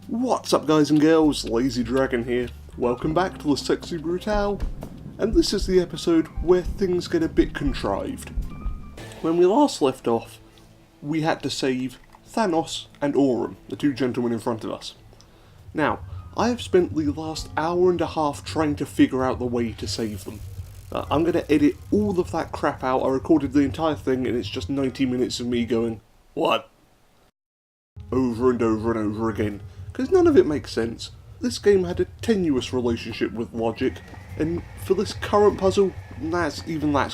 What's up guys and girls, Lazy Dragon here. Welcome back to the Sexy Brutale, and this is the episode where things get a bit contrived. When we last left off, we had to save Thanos and Aurum, the two gentlemen in front of us. Now, I have spent the last hour and a half trying to figure out the way to save them. I'm going to edit all of that crap out. I recorded the entire thing and it's just 90 minutes of me going, "What?" over and over and over again. Because none of it makes sense. This game had a tenuous relationship with logic, and for this current puzzle, that's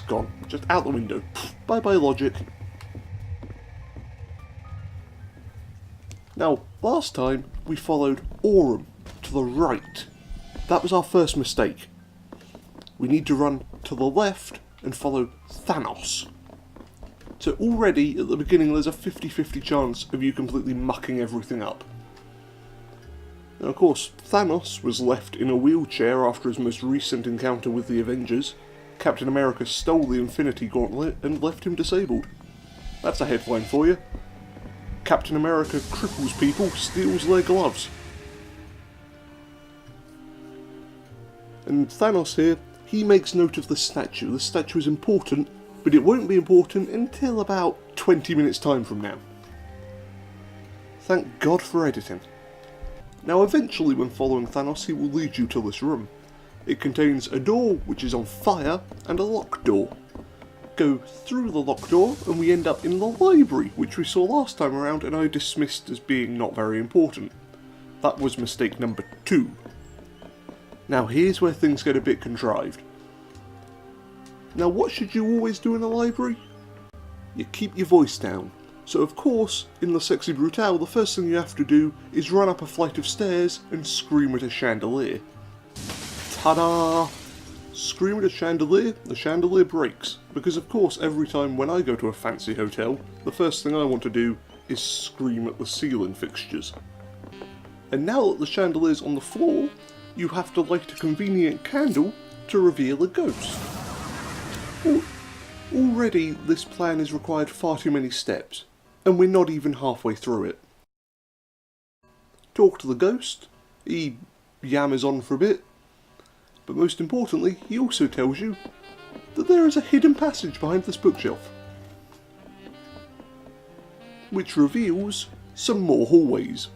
gone. Just out the window. Bye bye logic. Now, last time we followed Aurum to the right. That was our first mistake. We need to run to the left and follow Thanos. So already at the beginning there's a 50-50 chance of you completely mucking everything up. Now, of course, Thanos was left in a wheelchair after his most recent encounter with the Avengers. Captain America stole the Infinity Gauntlet and left him disabled. That's a headline for you. Captain America cripples people, steals their gloves. And Thanos here, he makes note of the statue. The statue is important, but it won't be important until about 20 minutes time from now. Thank God for editing. Now eventually when following Thanos he will lead you to this room. It contains a door which is on fire and a locked door. Go through the locked door and we end up in the library, which we saw last time around and I dismissed as being not very important. That was mistake number 2. Now here's where things get a bit contrived. Now what should you always do in a library? You keep your voice down. So of course, in the Sexy Brutale, the first thing you have to do is run up a flight of stairs and scream at a chandelier. Ta-da! Scream at a chandelier, the chandelier breaks. Because of course, every time when I go to a fancy hotel, the first thing I want to do is scream at the ceiling fixtures. And now that the chandelier's on the floor, you have to light a convenient candle to reveal a ghost. Already, this plan has required far too many steps. And we're not even halfway through it. Talk to the ghost, he yammers on for a bit, but most importantly he also tells you that there is a hidden passage behind this bookshelf, which reveals some more hallways.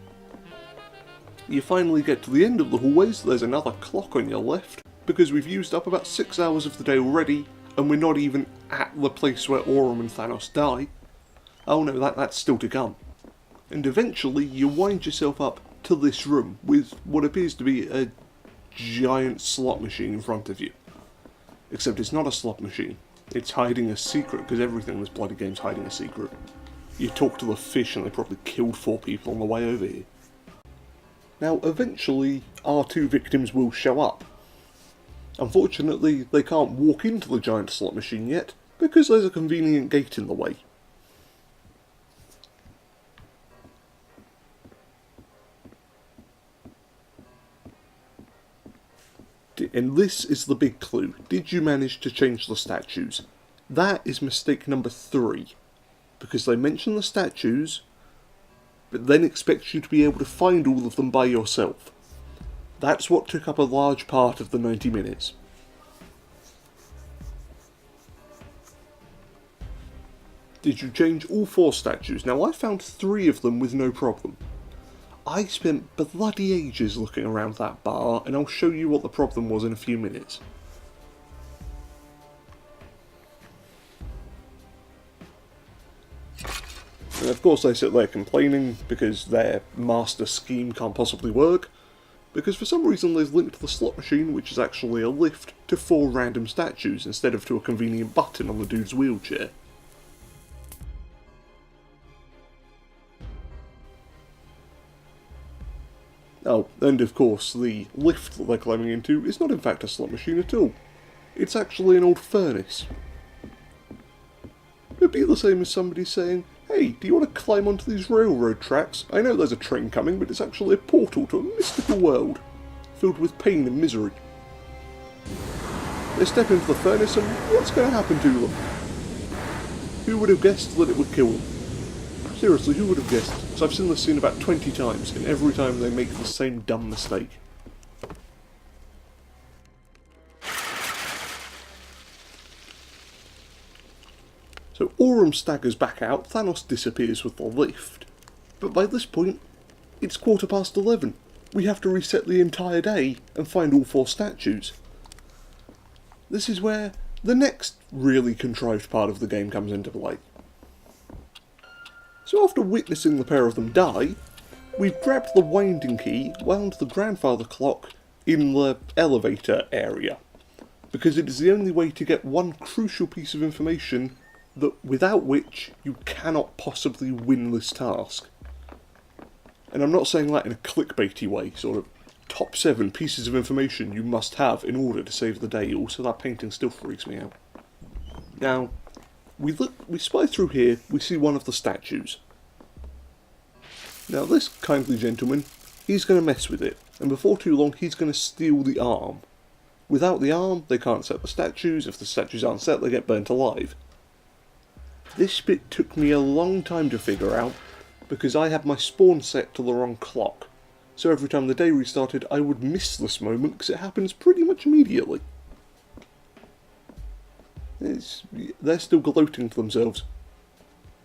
You finally get to the end of the hallways, there's another clock on your left, because we've used up about 6 hours of the day already, and we're not even at the place where Aurum and Thanos die. Oh no, that's still to come. And eventually you wind yourself up to this room with what appears to be a giant slot machine in front of you. Except it's not a slot machine. It's hiding a secret, because everything in this bloody game's hiding a secret. You talk to the fish and they probably killed 4 people on the way over here. Now eventually our 2 victims will show up. Unfortunately they can't walk into the giant slot machine yet, because there's a convenient gate in the way. And this is the big clue. Did you manage to change the statues? That is mistake number 3. Because they mention the statues, but then expect you to be able to find all of them by yourself. That's what took up a large part of the 90 minutes. Did you change all 4 statues? Now I found 3 of them with no problem. I spent bloody ages looking around that bar, and I'll show you what the problem was in a few minutes. And of course they sit there complaining because their master scheme can't possibly work, because for some reason they've linked the slot machine, which is actually a lift, to 4 random statues instead of to a convenient button on the dude's wheelchair. Oh, and of course, the lift that they're climbing into is not in fact a slot machine at all. It's actually an old furnace. It'd be the same as somebody saying, "Hey, do you want to climb onto these railroad tracks? I know there's a train coming, but it's actually a portal to a mystical world, filled with pain and misery." They step into the furnace and what's going to happen to them? Who would have guessed that it would kill them? Seriously, who would have guessed? So I've seen this scene about 20 times, and every time they make the same dumb mistake. So Aurum staggers back out, Thanos disappears with the lift. But by this point, it's 11:15. We have to reset the entire day and find all 4 statues. This is where the next really contrived part of the game comes into play. So after witnessing the pair of them die, we've grabbed the winding key, wound the grandfather clock in the elevator area, because it is the only way to get one crucial piece of information that without which you cannot possibly win this task. And I'm not saying that in a clickbaity way, sort of top 7 pieces of information you must have in order to save the day. Also, that painting still freaks me out. Now, we spy through here, we see one of the statues. Now this kindly gentleman, he's going to mess with it, and before too long he's going to steal the arm. Without the arm, they can't set the statues. If the statues aren't set, they get burnt alive. This bit took me a long time to figure out, because I had my spawn set to the wrong clock. So every time the day restarted, I would miss this moment, because it happens pretty much immediately. They're still gloating to themselves.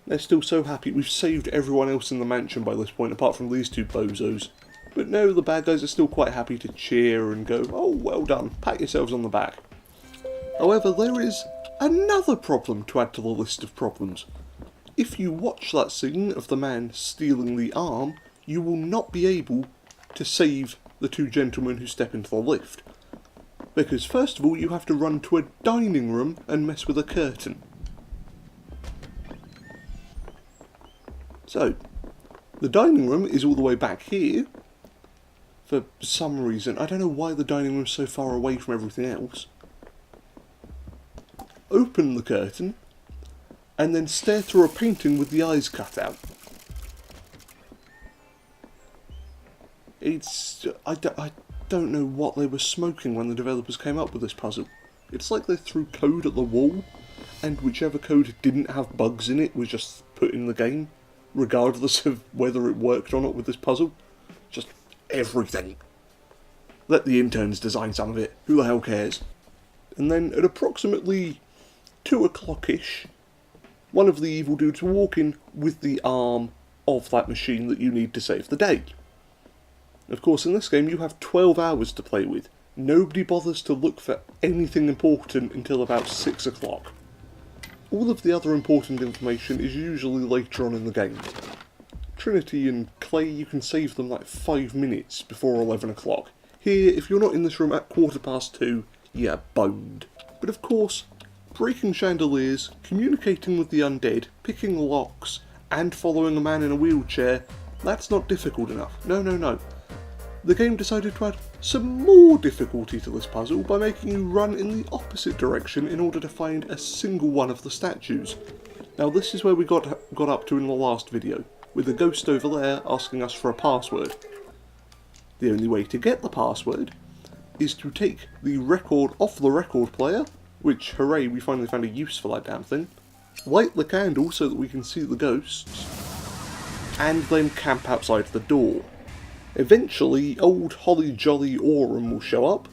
They're still so happy. We've saved everyone else in the mansion by this point, apart from these 2 bozos. But no, the bad guys are still quite happy to cheer and go, "Oh, well done, pat yourselves on the back." However, there is another problem to add to the list of problems. If you watch that scene of the man stealing the arm, you will not be able to save the 2 gentlemen who step into the lift. Because first of all, you have to run to a dining room and mess with a curtain. So, the dining room is all the way back here. For some reason, I don't know why the dining room's so far away from everything else. Open the curtain, and then stare through a painting with the eyes cut out. I don't know what they were smoking when the developers came up with this puzzle. It's like they threw code at the wall, and whichever code didn't have bugs in it was just put in the game, regardless of whether it worked or not with this puzzle. Just everything. Let the interns design some of it, who the hell cares? And then at approximately 2 o'clock-ish, one of the evil dudes will walk in with the arm of that machine that you need to save the day. Of course, in this game you have 12 hours to play with. Nobody bothers to look for anything important until about 6 o'clock. All of the other important information is usually later on in the game. Trinity and Clay, you can save them like 5 minutes before 11 o'clock. Here, if you're not in this room at 2:15, you're boned. But of course, breaking chandeliers, communicating with the undead, picking locks, and following a man in a wheelchair, that's not difficult enough. No. The game decided to add some more difficulty to this puzzle by making you run in the opposite direction in order to find a single one of the statues. Now this is where we got up to in the last video, with the ghost over there asking us for a password. The only way to get the password is to take the record off the record player, which, hooray, we finally found a use for that damn thing, light the candle so that we can see the ghosts, and then camp outside the door. Eventually, old Holly Jolly Aurum will show up,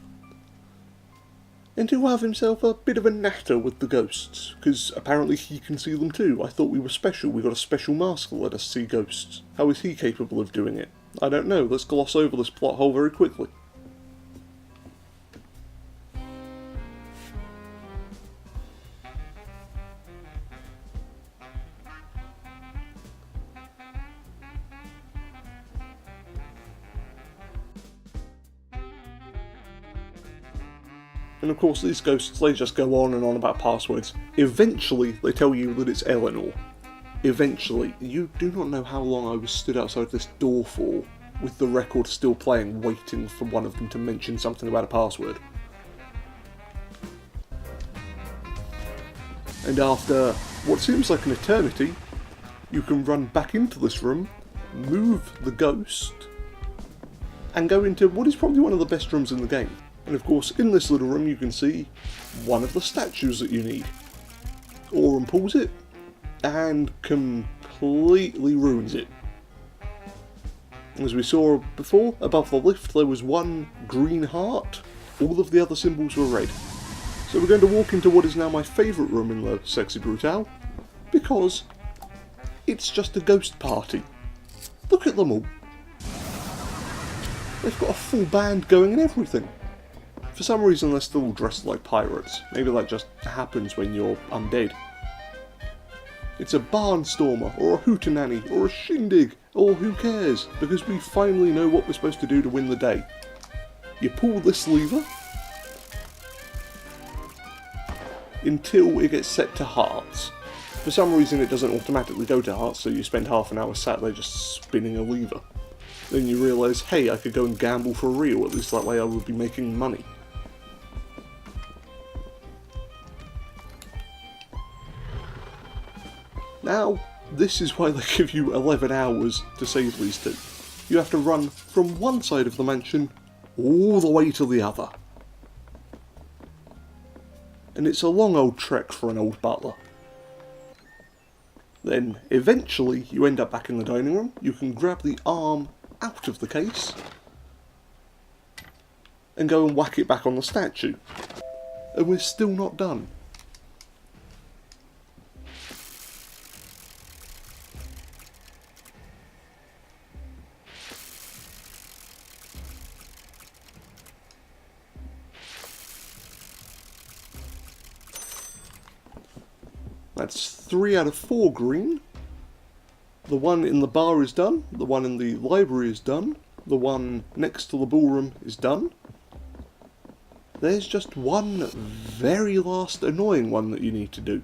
and he'll have himself a bit of a natter with the ghosts, because apparently he can see them too. I thought we were special, we got a special mask that let us see ghosts. How is he capable of doing it? I don't know, let's gloss over this plot hole very quickly. And of course these ghosts, they just go on and on about passwords. Eventually they tell you that it's Eleanor. Eventually. You do not know how long I was stood outside this door for, with the record still playing, waiting for one of them to mention something about a password. And after what seems like an eternity, you can run back into this room, move the ghost, and go into what is probably one of the best rooms in the game. And of course, in this little room you can see one of the statues that you need. Aurum pulls it, and completely ruins it. As we saw before, above the lift there was one green heart, all of the other symbols were red. So we're going to walk into what is now my favourite room in the Sexy Brutale, because it's just a ghost party. Look at them all. They've got a full band going and everything. For some reason they're still dressed like pirates. Maybe that just happens when you're undead. It's a barnstormer, or a hootenanny, or a shindig, or who cares, because we finally know what we're supposed to do to win the day. You pull this lever until it gets set to hearts. For some reason it doesn't automatically go to hearts, so you spend half an hour sat there just spinning a lever. Then you realise, hey, I could go and gamble for real, at least that way I would be making money. Now, this is why they give you 11 hours to save these two. You have to run from one side of the mansion all the way to the other. And it's a long old trek for an old butler. Then, eventually, you end up back in the dining room. You can grab the arm out of the case and go and whack it back on the statue. And we're still not done. That's 3 out of 4 green. The one in the bar is done, the one in the library is done, the one next to the ballroom is done. There's just one very last annoying one that you need to do,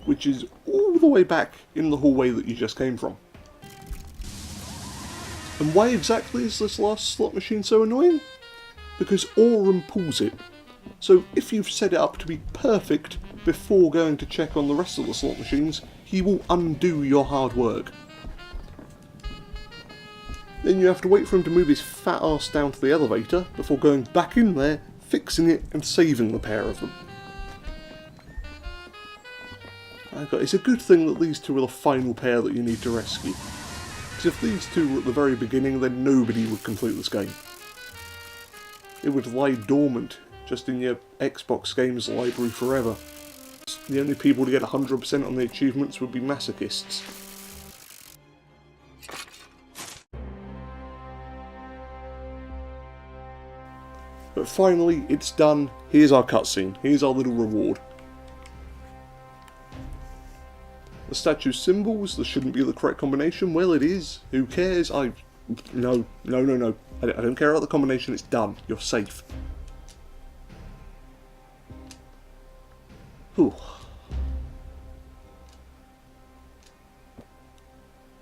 which is all the way back in the hallway that you just came from. And why exactly is this last slot machine so annoying? Because Aurum pulls it. So if you've set it up to be perfect before going to check on the rest of the slot machines, he will undo your hard work. Then you have to wait for him to move his fat ass down to the elevator before going back in there, fixing it and saving the pair of them. It's a good thing that these two are the final pair that you need to rescue. Because if these two were at the very beginning, then nobody would complete this game. It would lie dormant just in your Xbox games library forever. The only people to get 100% on the achievements would be masochists. But finally, it's done. Here's our cutscene. Here's our little reward. The statue's symbols, this shouldn't be the correct combination. Well, it is. Who cares? No. I don't care about the combination. It's done. You're safe. Whew.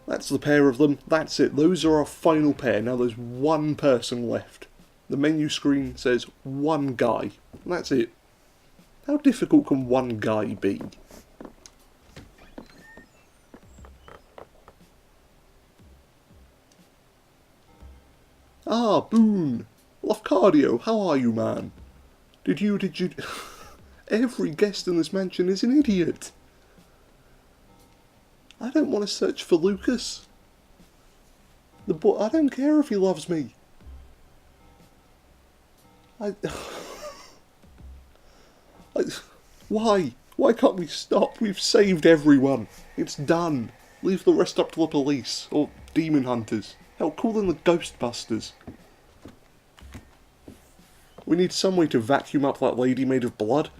That's the pair of them. That's it. Those are our final pair. Now there's one person left. The menu screen says one guy. That's it. How difficult can one guy be? Ah, Boone! Lafcadio, how are you, man? Did you... Every guest in this mansion is an idiot. I don't want to search for Lucas. The boy, I don't care if he loves me. Why? Why can't we stop? We've saved everyone. It's done. Leave the rest up to the police, or demon hunters. Hell, call them the Ghostbusters. We need some way to vacuum up that lady made of blood.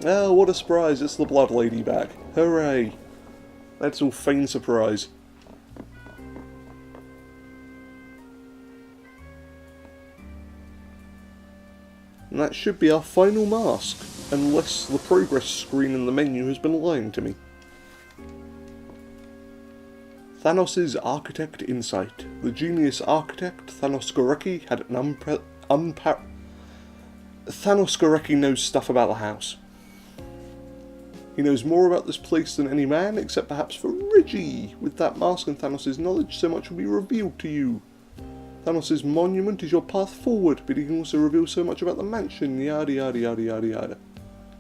Oh, what a surprise, it's the Blood Lady back. Hooray! That's all feigned surprise. And that should be our final mask, unless the progress screen in the menu has been lying to me. Thanos' architect insight. The genius architect, Thanos Gorecki, had an Thanos Gorecki knows stuff about the house. He knows more about this place than any man, except perhaps for Reggie. With that mask and Thanos' knowledge, so much will be revealed to you. Thanos' monument is your path forward, but he can also reveal so much about the mansion, yada yada yada yada yada.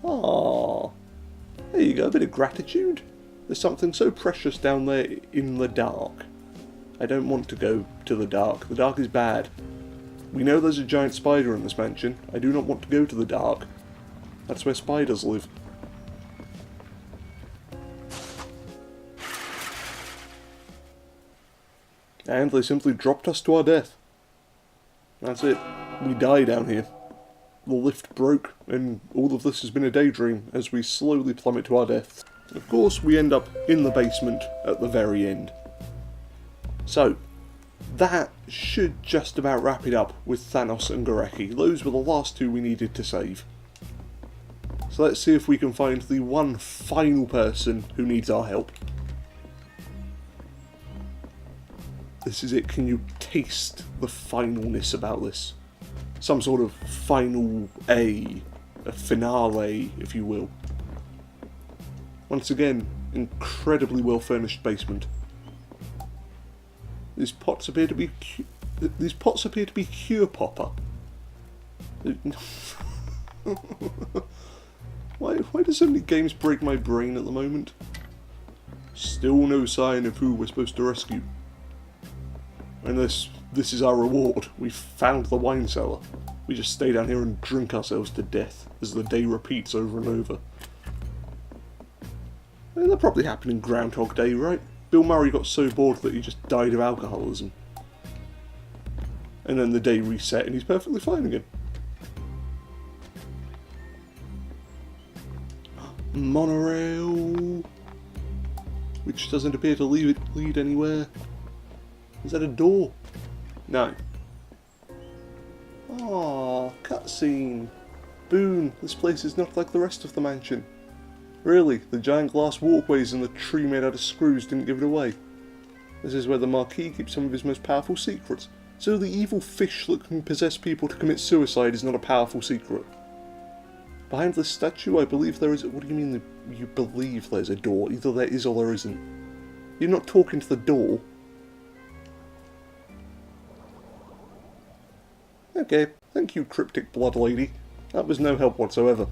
Aww. There you go, a bit of gratitude. There's something so precious down there in the dark. I don't want to go to the dark. The dark is bad. We know there's a giant spider in this mansion. I do not want to go to the dark. That's where spiders live. And they simply dropped us to our death. That's it. We die down here. The lift broke, and all of this has been a daydream as we slowly plummet to our deaths. Of course, we end up in the basement at the very end. So, that should just about wrap it up with Thanos and Gareki. Those were the last two we needed to save. So let's see if we can find the one final person who needs our help. This is it. Can you taste the finalness about this? Some sort of final a finale, if you will. Once again, incredibly well furnished basement. These pots appear to be cure popper. Why do so many games break my brain at the moment? Still no sign of who we're supposed to rescue. And this is our reward. We found the wine cellar. We just stay down here and drink ourselves to death as the day repeats over and over. I mean, that probably happened in Groundhog Day, right? Bill Murray got so bored that he just died of alcoholism. And then the day reset and he's perfectly fine again. Monorail, which doesn't appear to lead anywhere. Is that a door? No. Ah, cutscene. Boon, this place is not like the rest of the mansion. Really, the giant glass walkways and the tree made out of screws didn't give it away. This is where the Marquis keeps some of his most powerful secrets. So the evil fish that can possess people to commit suicide is not a powerful secret. Behind this statue, I believe there is... What do you mean you believe there's a door? Either there is or there isn't. You're not talking to the door. Okay, thank you, cryptic blood lady. That was no help whatsoever.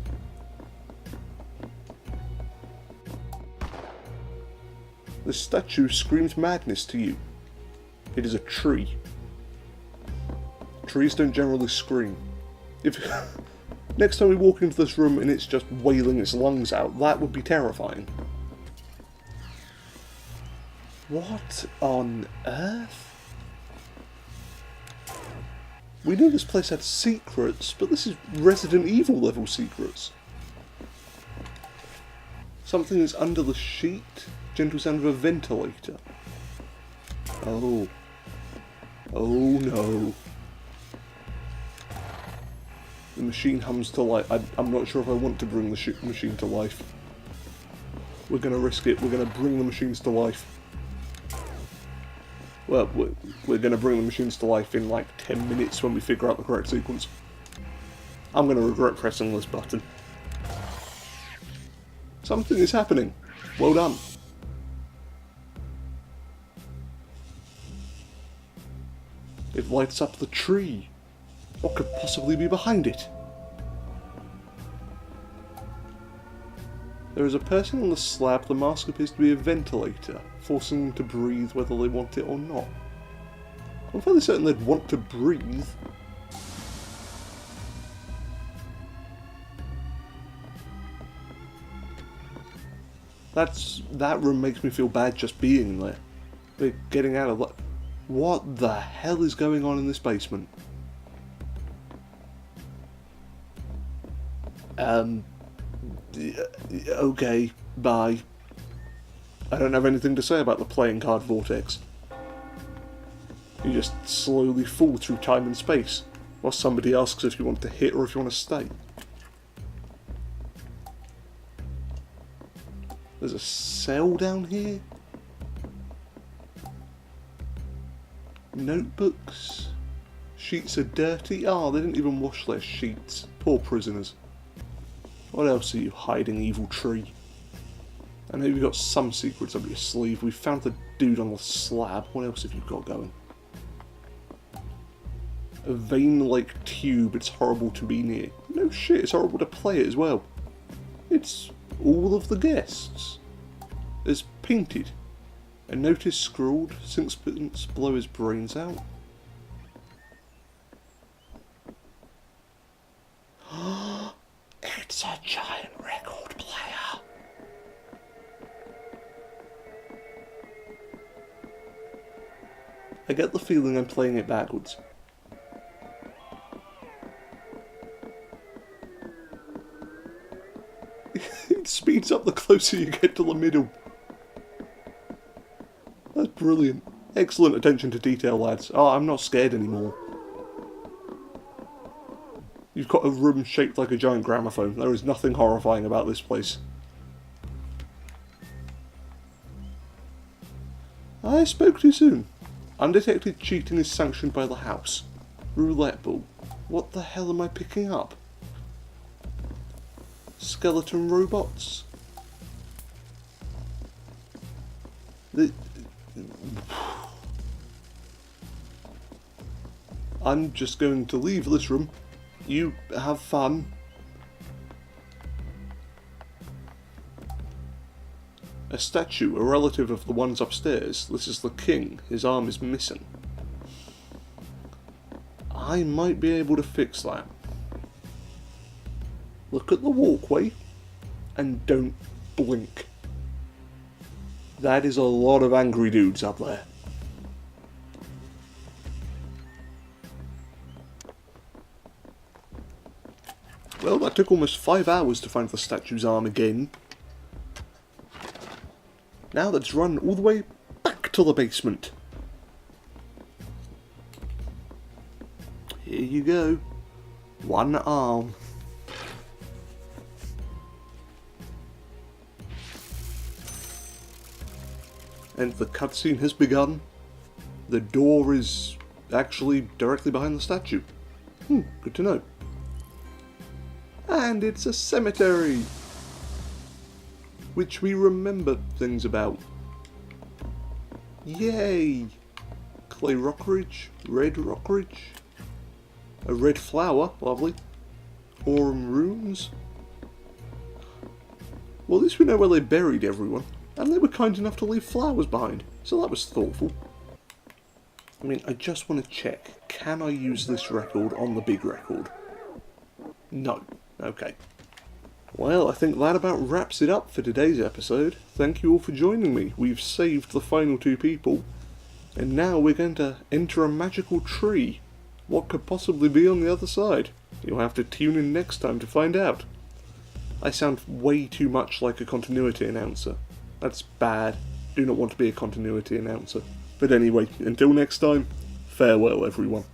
The statue screams madness to you. It is a tree. Trees don't generally scream. If next time we walk into this room and it's just wailing its lungs out, that would be terrifying. What on earth? We knew this place had secrets, but this is Resident Evil level secrets. Something is under the sheet. Gentle sound of a ventilator. Oh. Oh no. The machine hums to life. I'm not sure if I want to bring the machine to life. We're going to risk it. We're going to bring the machines to life. Well, we're going to bring the machines to life in like 10 minutes when we figure out the correct sequence. I'm going to regret pressing this button. Something is happening. Well done. It lights up the tree. What could possibly be behind it? There is a person on the slab. The mask appears to be a ventilator, forcing them to breathe whether they want it or not. I'm fairly certain they'd want to breathe. That room makes me feel bad just being there. They're getting out of that. What the hell is going on in this basement? Okay, bye. I don't have anything to say about the playing card vortex. You just slowly fall through time and space, while somebody asks if you want to hit or if you want to stay. There's a cell down here? Notebooks? Sheets are dirty? Ah, they didn't even wash their sheets. Poor prisoners. What else are you hiding, evil tree? I know you've got some secrets up your sleeve. We found the dude on the slab. What else have you got going? a vein-like tube it's horrible to be near. No shit, it's horrible to play it as well. It's all of the guests. As painted. A notice scrawled, sixpence blow his brains out. It's a giant record player. I get the feeling I'm playing it backwards. It speeds up the closer you get to the middle. That's brilliant. Excellent attention to detail, lads. Oh, I'm not scared anymore. You've got a room shaped like a giant gramophone. There is nothing horrifying about this place. I spoke too soon. Undetected cheating is sanctioned by the house. Roulette ball. What the hell am I picking up? Skeleton robots? I'm just going to leave this room. You have fun. A statue, a relative of the ones upstairs. This is the king. His arm is missing. I might be able to fix that. Look at the walkway and don't blink. That is a lot of angry dudes up there. Well, that took almost 5 hours to find the statue's arm again. Now let's run all the way back to the basement. Here you go. One arm. And the cutscene has begun. The door is actually directly behind the statue. Good to know. And it's a cemetery, which we remember things about. Yay! Clay rockridge, red rockridge, a red flower, lovely. Aurum runes. Well, at least we know where they buried everyone, and they were kind enough to leave flowers behind, so that was thoughtful. I mean, I just want to check, can I use this record on the big record? No. Okay. Well, I think that about wraps it up for today's episode. Thank you all for joining me. We've saved the final 2 people. And now we're going to enter a magical tree. What could possibly be on the other side? You'll have to tune in next time to find out. I sound way too much like a continuity announcer. That's bad. Do not want to be a continuity announcer. But anyway, until next time, farewell everyone.